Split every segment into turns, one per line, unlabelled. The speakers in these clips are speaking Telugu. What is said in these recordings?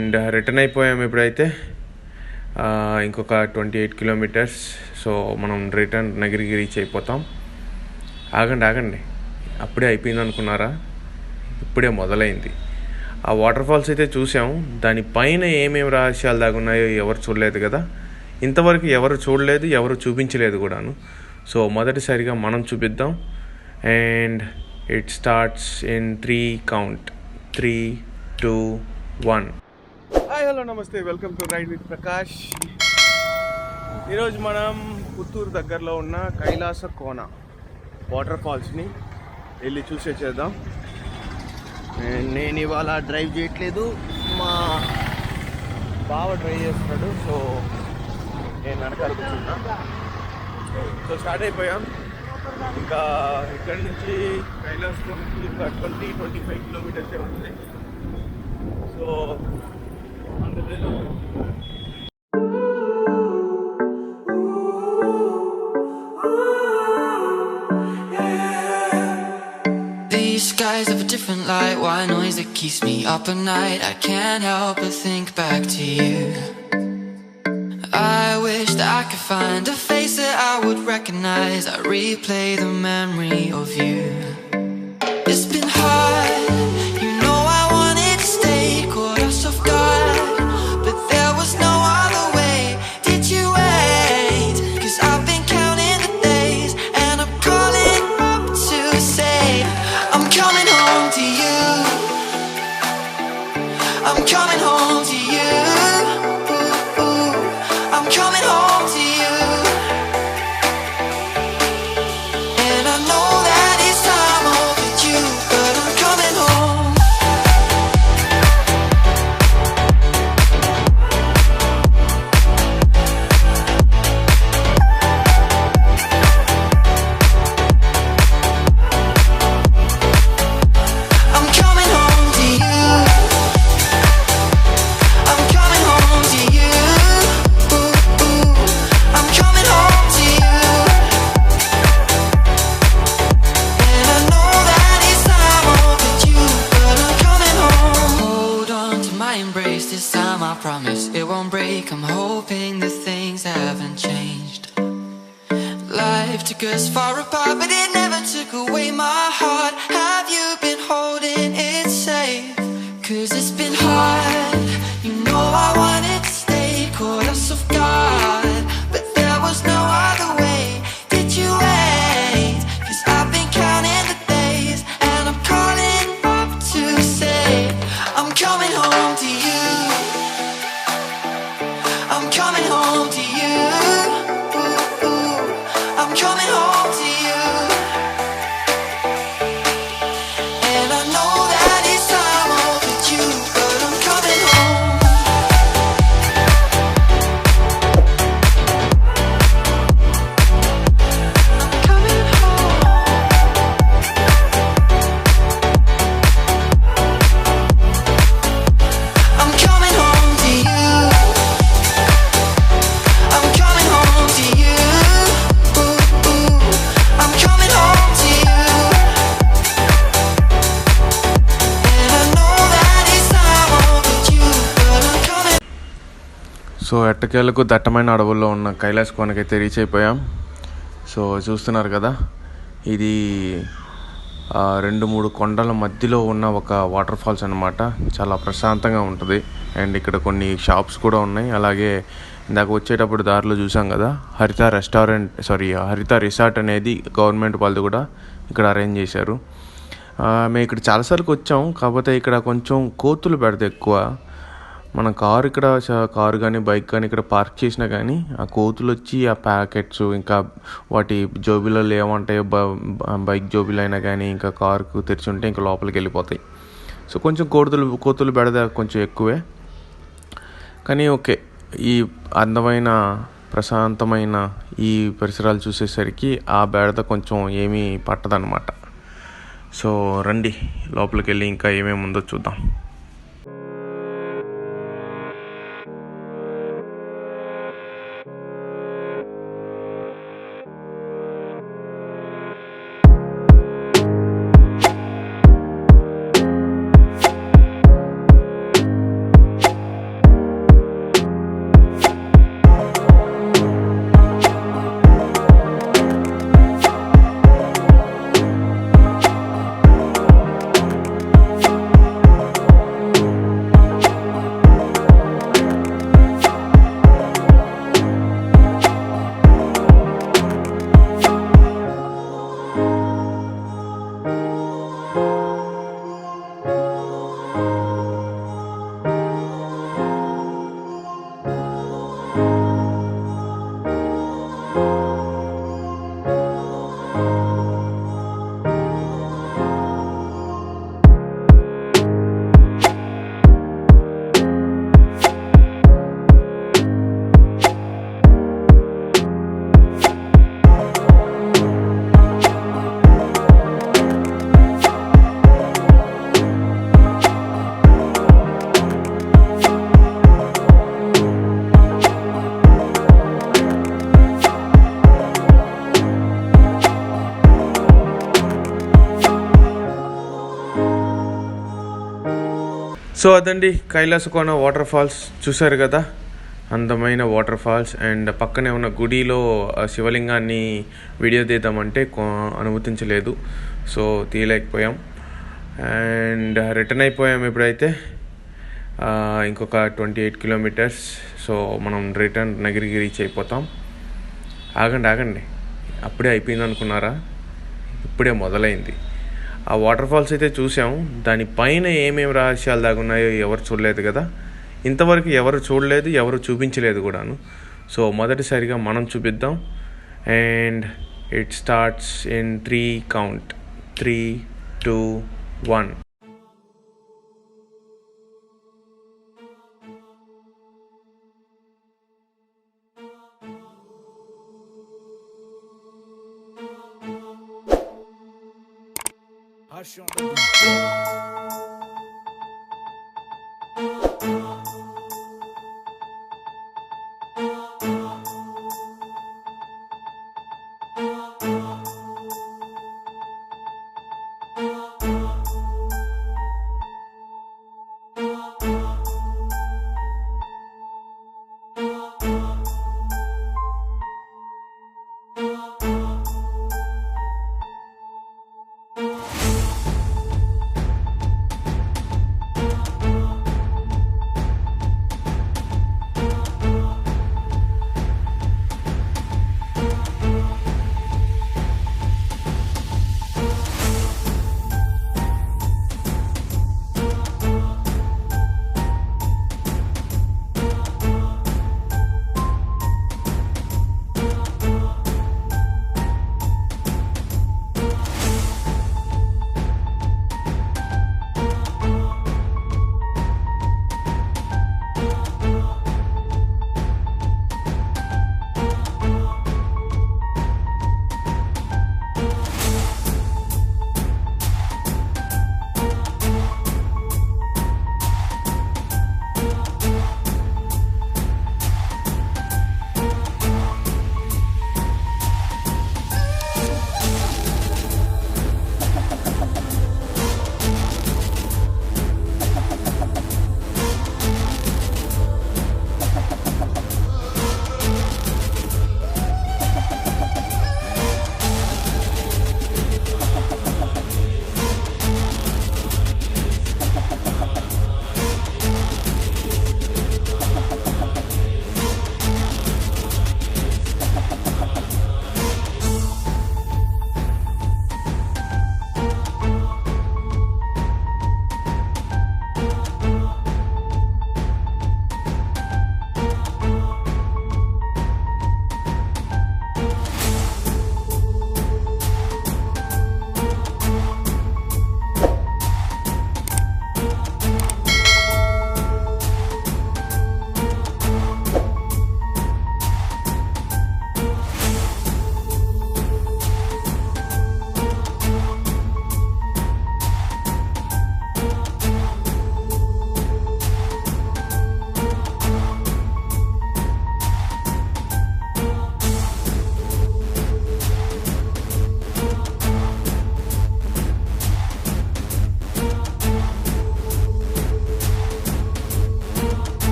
అండ్ రిటర్న్ అయిపోయాము ఇప్పుడైతే. ఇంకొక 28 కిలోమీటర్స్. సో మనం రిటర్న్ నగిరికి రీచ్ అయిపోతాం. ఆగండి, అప్పుడే అయిపోయింది అనుకున్నారా? ఇప్పుడే మొదలైంది. ఆ వాటర్ ఫాల్స్ అయితే చూసాము, దానిపైన ఏమేమి రహస్యాలు దాగున్నాయో ఎవరు చూడలేదు కదా. ఇంతవరకు ఎవరు చూడలేదు, ఎవరు చూపించలేదు కూడాను. సో మొదటిసారిగా మనం చూపిద్దాం. And it starts in 3 count. 3, 2, 1. Hi, hello, నమస్తే, welcome to ride with Prakash. ఈరోజు మనం పుత్తూరు దగ్గరలో ఉన్న కైలాస కోన వాటర్ ఫాల్స్ని వెళ్ళి చూసేద్దాం. నేను ఇవాళ డ్రైవ్ చేయట్లేదు, మా బావ డ్రైవ్ చేస్తున్నాడు. సో నేను వెనకాల కూర్చున్నా. సో స్టార్ట్ అయిపోయాం. ఇంకా ఇక్కడి నుంచి కైలాస కోనకి ఇంకా 20-25 కిలోమీటర్సే ఉంటుంది. So
These skies have a different light, white noise that keeps me up at night. I can't help but think back to you. I wish that I could find a face that I would recognize. I replay the memory of you. It's been hard, you know I wanted to stay, caught us off guard, but there was no other way. Did you wait? 'Cause I've been counting the days, and I'm calling up to say I'm coming home to you. I'm coming home to you. I'm coming home to you. And I know that it's time overdue, but I'm coming home. I'm coming home to you. I'm coming home to you. I'm coming home to you. And I know that it's time overdue, but I'm coming home. Hold on to my embrace this time, I promise it won't break. I'm hoping that things haven't changed. Life took us far apart, but it never took away my heart. Have you been holding it safe? 'Cause it's been hard, you know I wanted to stay, caught us off guard, but there was no other way. Did you wait? 'Cause I've been counting the days, and I'm calling up to say I'm coming home to you. I'm coming home to you. I'm coming home to you. And I know that it's time overdue, but I'm coming home. I'm coming home. I'm coming home to you. I'm coming home to you. I'm coming home to you. And I know that it's time overdue, but I'm coming.
So ఎట్టకేలకు దట్టమైన అడవుల్లో ఉన్న కైలాస కోనకైతే రీచ్ అయిపోయాం. సో చూస్తున్నారు కదా, ఇది 2-3 కొండల మధ్యలో ఉన్న ఒక వాటర్ ఫాల్స్ అన్నమాట. చాలా ప్రశాంతంగా ఉంటుంది. అండ్ ఇక్కడ కొన్ని షాప్స్ కూడా ఉన్నాయి. అలాగే ఇందాక వచ్చేటప్పుడు దారిలో చూసాం కదా, హరిత రిసార్ట్ అనేది గవర్నమెంట్ వాళ్ళు కూడా ఇక్కడ అరేంజ్ చేశారు. మేము ఇక్కడ చాలాసార్లు వచ్చాం, కాకపోతే ఇక్కడ కొంచెం కోతులు పెడతాయి ఎక్కువ. మన కారు కానీ బైక్ కానీ ఇక్కడ పార్క్ చేసినా కానీ ఆ కోతులు వచ్చి ఆ ప్యాకెట్స్, ఇంకా వాటి జోబీలలో ఏమంటాయో బైక్ జోబీలు అయినా కానీ ఇంకా కారుకు తెరిచి ఉంటే ఇంకా లోపలికి వెళ్ళిపోతాయి. సో కొంచెం కోతులు బెడద కొంచెం ఎక్కువే. కానీ ఓకే, ఈ అందమైన ప్రశాంతమైన ఈ పరిసరాలు చూసేసరికి ఆ బెడద కొంచెం ఏమీ పట్టదనమాట. సో రండి లోపలికి వెళ్ళి ఇంకా ఏమేమి ఉందో చూద్దాం. సో అదండి కైలాస కోన వాటర్ ఫాల్స్ చూసారు కదా, అందమైన వాటర్ ఫాల్స్. అండ్ పక్కనే ఉన్న గుడిలో శివలింగాన్ని వీడియో తీద్దామంటే అనుమతించలేదు, సో తీయలేకపోయాం. అండ్ రిటర్న్ అయిపోయాం. ఇప్పుడైతే ఇంకొక 28 కిలోమీటర్స్, సో మనం రిటర్న్ నగిరికి రీచ్ అయిపోతాం. ఆగండి, అప్పుడే అయిపోయింది అనుకున్నారా? ఇప్పుడే మొదలైంది. ఆ వాటర్ ఫాల్స్ అయితే చూసాము, దానిపైన ఏమేమి రహస్యాలు దాగున్నాయో ఎవరు చూడలేదు కదా, ఇంతవరకు ఎవరు చూడలేదు, ఎవరు చూపించలేదు కూడాను. సో మొదటిసారిగా మనం చూపిద్దాం. And it starts in 3 count. 3, 2, 1.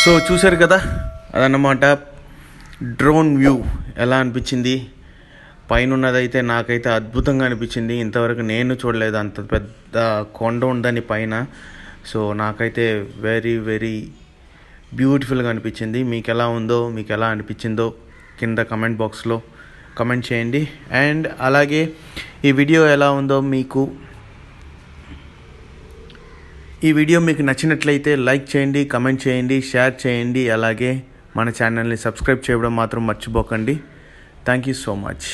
So చూశారు కదా, అదన్నమాట డ్రోన్ వ్యూ ఎలా అనిపించింది. పైన ఉన్నదైతే నాకైతే అద్భుతంగా అనిపించింది. ఇంతవరకు నేను చూడలేదు అంత పెద్ద కొండ ఉందని పైన. సో నాకైతే వెరీ వెరీ బ్యూటిఫుల్గా అనిపించింది. మీకు ఎలా ఉందో, మీకు ఎలా అనిపించిందో కింద కమెంట్ బాక్స్లో కమెంట్ చేయండి. అండ్ అలాగే ఈ వీడియో ఎలా ఉందో, ఈ వీడియో మీకు నచ్చినట్లయితే లైక్ చేయండి, కమెంట్ చేయండి, షేర్ చేయండి. అలాగే మన ఛానల్ని సబ్స్క్రైబ్ చేయడం మాత్రం మర్చిపోకండి. Thank you so much.